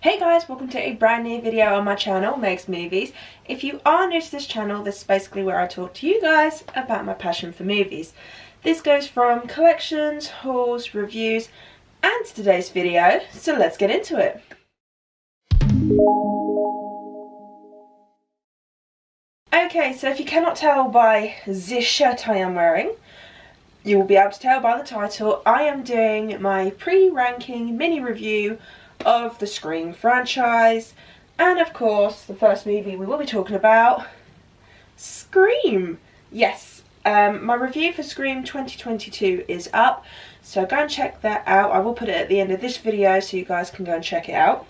Hey guys, welcome to a brand new video on my channel, Meg's Movies. If you are new to this channel, this is basically where I talk to you guys about my passion for movies. This goes from collections, hauls, reviews, and today's video, so let's get into it. Okay, so if you cannot tell by this shirt I am wearing, you will be able to tell by the title. I am doing my pre-ranking mini review of the Scream franchise, and of course the first movie we will be talking about, Scream. Yes, my review for Scream 2022 is up, so go and check that out. I will put it at the end of this video so you guys can go and check it out.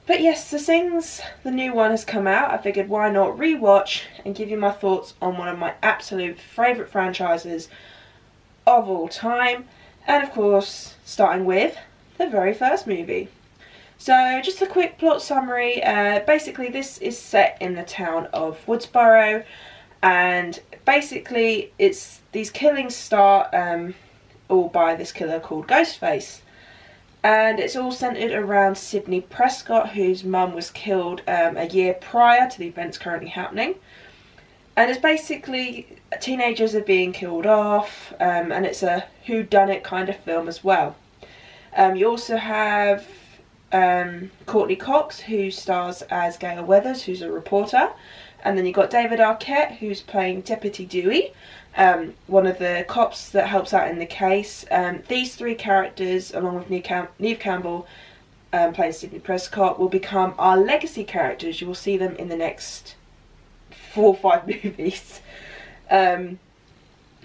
But yes, since the new one has come out, I figured why not rewatch and give you my thoughts on one of my absolute favourite franchises of all time, and of course starting with the very first movie. So just a quick plot summary. Basically this is set in the town of Woodsboro, and basically it's these killings start all by this killer called Ghostface, and it's all centered around Sidney Prescott, whose mum was killed a year prior to the events currently happening. And it's basically teenagers are being killed off, and it's a whodunit kind of film as well. You also have Courtney Cox, who stars as Gail Weathers, who's a reporter, and then you've got David Arquette, who's playing Deputy Dewey, one of the cops that helps out in the case. These three characters, along with Neve Campbell playing Sidney Prescott, will become our legacy characters. You will see them in the next 4 or 5 movies.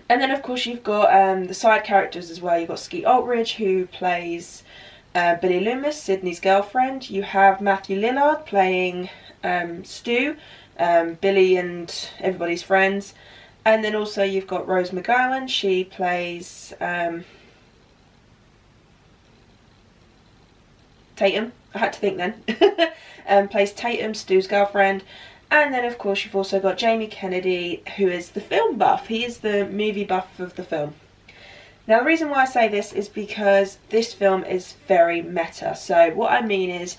And then of course you've got the side characters as well. You've got Skeet Ulrich, who plays Billy Loomis, Sydney's girlfriend. You have Matthew Lillard playing Stu, Billy and everybody's friends. And then also you've got Rose McGowan. She plays Tatum. I had to think then. Plays Tatum, Stu's girlfriend. And then of course you've also got Jamie Kennedy, who is the film buff. He is the movie buff of the film. Now the reason why I say this is because this film is very meta. So what I mean is,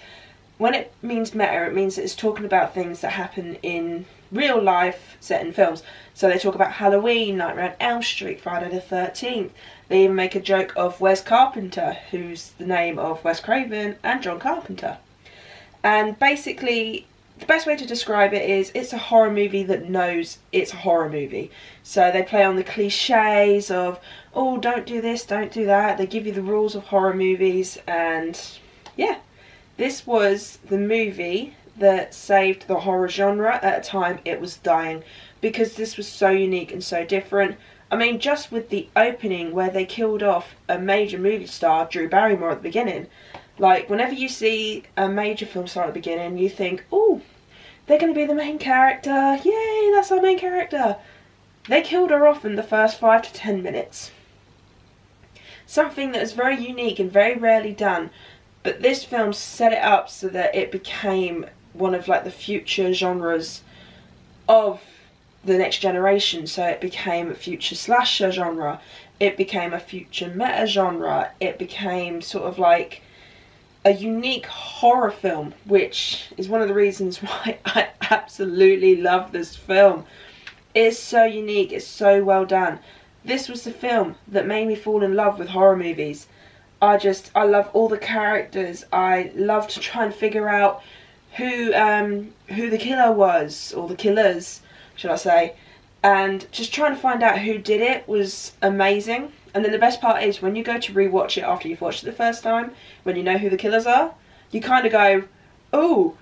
when it means meta, it means that it's talking about things that happen in real life set in films. So they talk about Halloween, Nightmare on Elm Street, Friday the 13th. They even make a joke of Wes Carpenter, who's the name of Wes Craven and John Carpenter. And basically, the best way to describe it is it's a horror movie that knows it's a horror movie. So they play on the cliches of, oh, don't do this, don't do that. They give you the rules of horror movies, and yeah, this was the movie that saved the horror genre at a time it was dying, because this was so unique and so different. I mean, just with the opening where they killed off a major movie star, Drew Barrymore, at the beginning. Like, whenever you see a major film star at the beginning, you think, oh, they're going to be the main character. Yay, that's our main character. They killed her off in the first 5 to 10 minutes. Something that is very unique and very rarely done. But this film set it up so that it became one of like the future genres of the next generation. So it became a future slasher genre. It became a future meta genre. It became sort of like a unique horror film, which is one of the reasons why I absolutely love this film. It's so unique, it's so well done. This was the film that made me fall in love with horror movies. I love all the characters. I love to try and figure out who the killer was, or the killers, should I say. And just trying to find out who did it was amazing. And then the best part is, when you go to rewatch it after you've watched it the first time, when you know who the killers are, you kind of go, oh,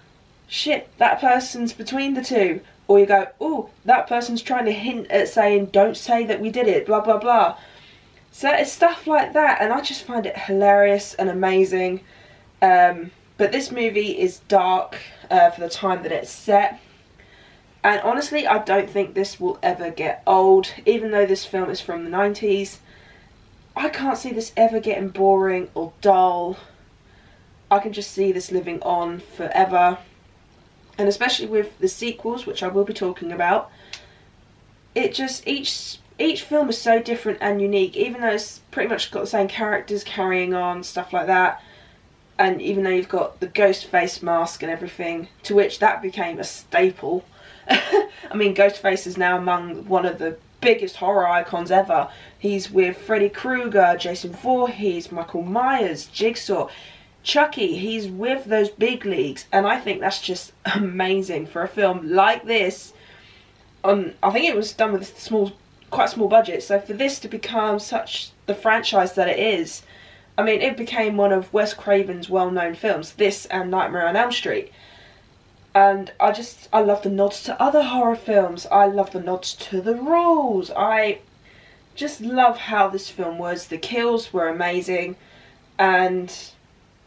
shit, that person's between the two. Or you go, oh, that person's trying to hint at saying, don't say that we did it, blah, blah, blah. So it's stuff like that, and I just find it hilarious and amazing. But this movie is dark for the time that it's set. And honestly, I don't think this will ever get old. Even though this film is from the 90s, I can't see this ever getting boring or dull. I can just see this living on forever. And especially with the sequels, which I will be talking about, it just, each film is so different and unique, even though it's pretty much got the same characters carrying on, stuff like that. And even though you've got the ghost face mask and everything, to which that became a staple. I mean, Ghostface is now among one of the biggest horror icons ever. He's with Freddy Krueger, Jason Voorhees, Michael Myers, Jigsaw, Chucky. He's with those big leagues, and I think that's just amazing for a film like this. I think it was done with quite a small budget, so for this to become such the franchise that it is, I mean, it became one of Wes Craven's well-known films, this and Nightmare on Elm Street. And I love the nods to other horror films. I love the nods to The Rules. I just love how this film was. The kills were amazing. And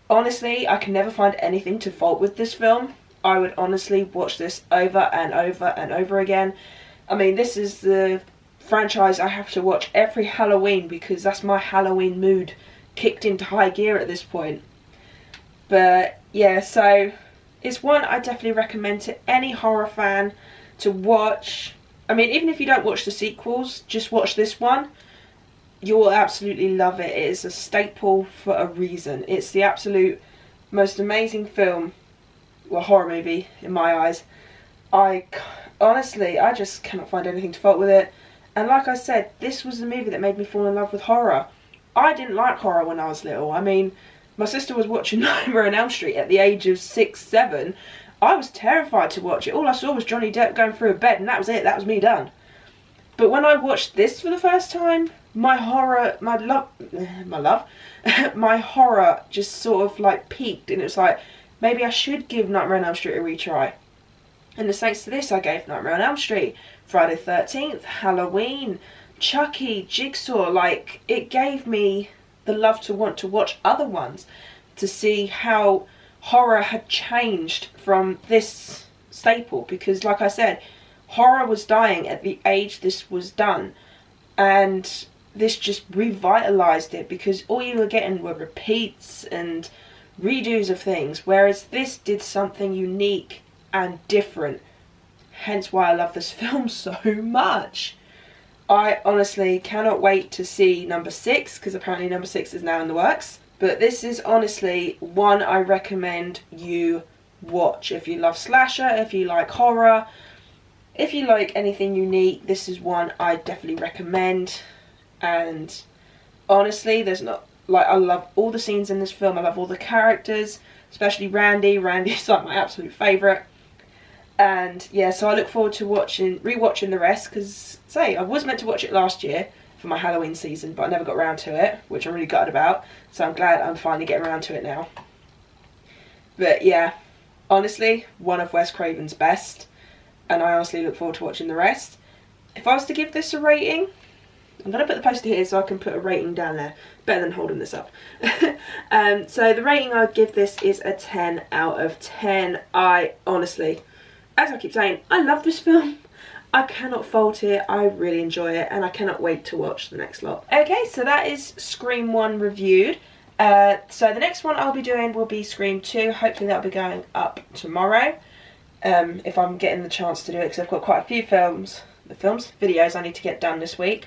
honestly, I can never find anything to fault with this film. I would honestly watch this over and over and over again. I mean, this is the franchise I have to watch every Halloween because that's my Halloween mood kicked into high gear at this point. But yeah, so it's one I definitely recommend to any horror fan to watch. I mean, even if you don't watch the sequels, just watch this one. You'll absolutely love it. It is a staple for a reason. It's the absolute most amazing film, well, horror movie in my eyes. Honestly, I just cannot find anything to fault with it. And like I said, this was the movie that made me fall in love with horror. I didn't like horror when I was little. I mean, my sister was watching Nightmare on Elm Street at the age of 6, 7. I was terrified to watch it. All I saw was Johnny Depp going through a bed, and that was it. That was me done. But when I watched this for the first time, my horror just sort of like peaked, and it was like, maybe I should give Nightmare on Elm Street a retry. And thanks to this, I gave Nightmare on Elm Street, Friday the 13th, Halloween, Chucky, Jigsaw. Like, it gave me the love to want to watch other ones, to see how horror had changed from this staple, because like I said, horror was dying at the age this was done, and this just revitalized it, because all you were getting were repeats and redos of things, whereas this did something unique and different, hence why I love this film so much. I honestly cannot wait to see number 6, because apparently number 6 is now in the works. But this is honestly one I recommend you watch. If you love slasher, if you like horror, if you like anything unique, this is one I definitely recommend. And honestly, there's not, like, I love all the scenes in this film. I love all the characters, especially Randy. Randy's like my absolute favourite. And yeah, so I look forward to rewatching the rest, because say I was meant to watch it last year for my Halloween season, but I never got around to it, which I'm really gutted about. So I'm glad I'm finally getting around to it now. But yeah, honestly, one of Wes Craven's best, and I honestly look forward to watching the rest. If I was to give this a rating, I'm going to put the poster here so I can put a rating down there. Better than holding this up. So the rating I would give this is a 10 out of 10. I honestly, as I keep saying, I love this film. I cannot fault it. I really enjoy it, and I cannot wait to watch the next lot. Okay, so that is Scream 1 reviewed. So the next one I'll be doing will be Scream 2. Hopefully that'll be going up tomorrow, if I'm getting the chance to do it, because I've got quite a few videos I need to get done this week.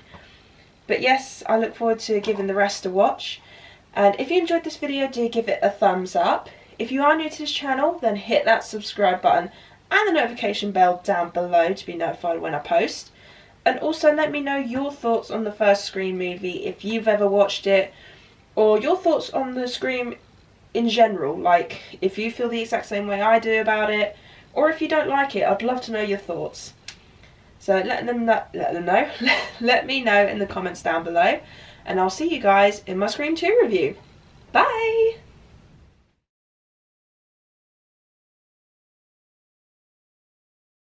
But yes, I look forward to giving the rest a watch. And if you enjoyed this video, do give it a thumbs up. If you are new to this channel, then hit that subscribe button and the notification bell down below to be notified when I post. And also let me know your thoughts on the first Scream movie, if you've ever watched it, or your thoughts on the Scream in general, like if you feel the exact same way I do about it, or if you don't like it. I'd love to know your thoughts. So let me know in the comments down below, and I'll see you guys in my Scream 2 review. Bye!